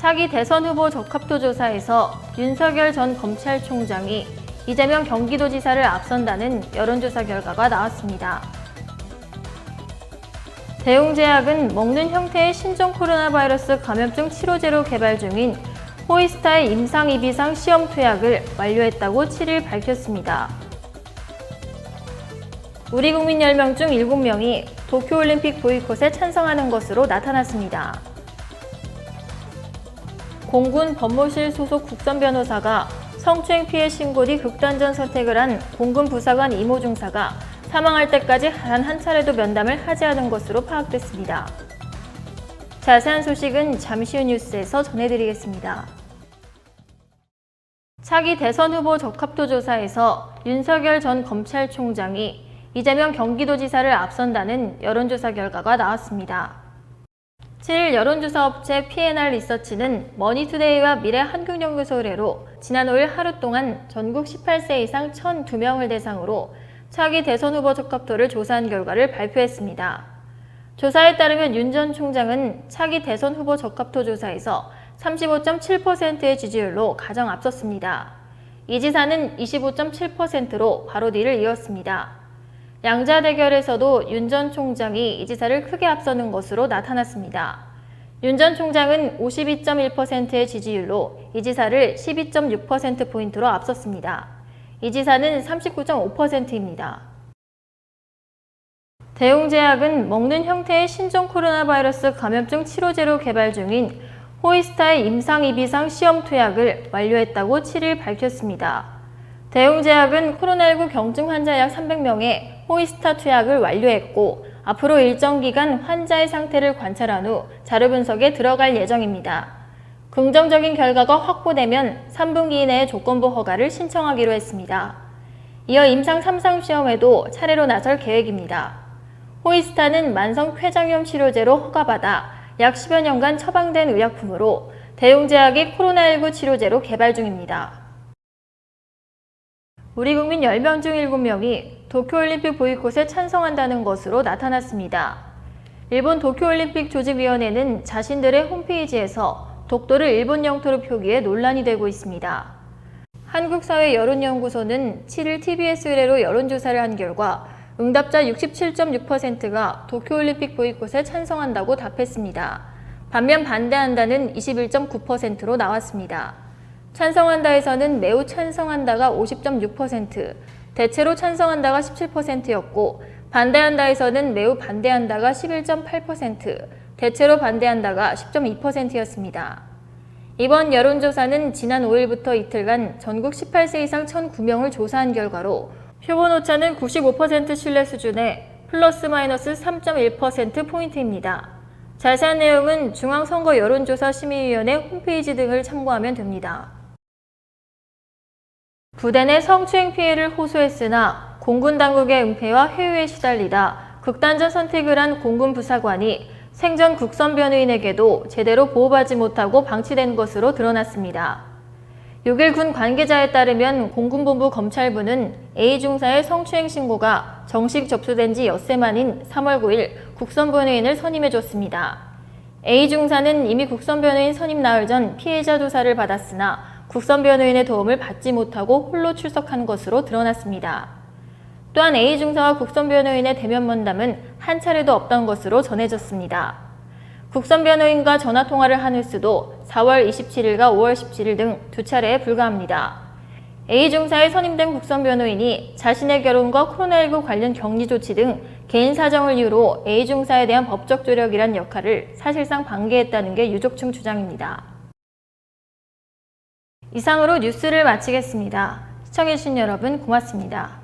차기 대선 후보 적합도 조사에서 윤석열 전 검찰총장이 이재명 경기도지사를 앞선다는 여론조사 결과가 나왔습니다. 대웅제약은 먹는 형태의 신종 코로나 바이러스 감염증 치료제로 개발 중인 호이스타의 임상 2비상 시험 투약을 완료했다고 7일 밝혔습니다. 우리 국민 10명 중 7명이 도쿄올림픽 보이콧에 찬성하는 것으로 나타났습니다. 공군 법무실 소속 국선 변호사가 성추행 피해 신고 뒤 극단적 선택을 한 공군 부사관 이모 중사가 사망할 때까지 단 한 차례도 면담을 하지 않은 것으로 파악됐습니다. 자세한 소식은 잠시 후 뉴스에서 전해드리겠습니다. 차기 대선 후보 적합도 조사에서 윤석열 전 검찰총장이 이재명 경기도지사를 앞선다는 여론조사 결과가 나왔습니다. 7일 여론조사 업체 P&R 리서치는 머니투데이와 미래한국연구소 의뢰로 지난 5일 하루 동안 전국 18세 이상 1,002명을 대상으로 차기 대선 후보 적합도를 조사한 결과를 발표했습니다. 조사에 따르면 윤 전 총장은 차기 대선 후보 적합도 조사에서 35.7%의 지지율로 가장 앞섰습니다. 이 지사는 25.7%로 바로 뒤를 이었습니다. 양자 대결에서도 윤 전 총장이 이 지사를 크게 앞서는 것으로 나타났습니다. 윤 전 총장은 52.1%의 지지율로 이 지사를 12.6%포인트로 앞섰습니다. 이 지사는 39.5%입니다. 대웅제약은 먹는 형태의 신종 코로나 바이러스 감염증 치료제로 개발 중인 호이스타의 임상 2비상 시험 투약을 완료했다고 7일 밝혔습니다. 대웅제약은 코로나19 경증 환자 약 300명의 호이스타 투약을 완료했고 앞으로 일정 기간 환자의 상태를 관찰한 후 자료 분석에 들어갈 예정입니다. 긍정적인 결과가 확보되면 3분기 이내에 조건부 허가를 신청하기로 했습니다. 이어 임상 3상 시험에도 차례로 나설 계획입니다. 호이스타는 만성 췌장염 치료제로 허가받아 약 10여 년간 처방된 의약품으로 대웅제약이 코로나19 치료제로 개발 중입니다. 우리 국민 10명 중 7명이 도쿄올림픽 보이콧에 찬성한다는 것으로 나타났습니다. 일본 도쿄올림픽 조직위원회는 자신들의 홈페이지에서 독도를 일본 영토로 표기해 논란이 되고 있습니다. 한국사회여론연구소는 7일 TBS 의뢰로 여론조사를 한 결과 응답자 67.6%가 도쿄올림픽 보이콧에 찬성한다고 답했습니다. 반면 반대한다는 21.9%로 나왔습니다. 찬성한다에서는 매우 찬성한다가 50.6%, 대체로 찬성한다가 17%였고 반대한다에서는 매우 반대한다가 11.8%, 대체로 반대한다가 10.2%였습니다. 이번 여론조사는 지난 5일부터 이틀간 전국 18세 이상 1,009명을 조사한 결과로 표본 오차는 95% 신뢰 수준의 플러스 마이너스 3.1%포인트입니다. 자세한 내용은 중앙선거 여론조사 심의위원회 홈페이지 등을 참고하면 됩니다. 부대 내 성추행 피해를 호소했으나 공군 당국의 은폐와 회유에 시달리다 극단적 선택을 한 공군 부사관이 생전 국선 변호인에게도 제대로 보호받지 못하고 방치된 것으로 드러났습니다. 6일 군 관계자에 따르면 공군본부 검찰부는 A 중사의 성추행 신고가 정식 접수된 지 엿새 만인 3월 9일 국선 변호인을 선임해줬습니다. A 중사는 이미 국선 변호인 선임 나흘 전 피해자 조사를 받았으나 국선 변호인의 도움을 받지 못하고 홀로 출석한 것으로 드러났습니다. 또한 A 중사와 국선 변호인의 대면 면담은 한 차례도 없던 것으로 전해졌습니다. 국선 변호인과 전화통화를 한 횟수도 4월 27일과 5월 17일 등 2차례에 불과합니다. A 중사에 선임된 국선 변호인이 자신의 결혼과 코로나19 관련 격리 조치 등 개인 사정을 이유로 A 중사에 대한 법적 조력이란 역할을 사실상 방기했다는 게 유족층 주장입니다. 이상으로 뉴스를 마치겠습니다. 시청해주신 여러분 고맙습니다.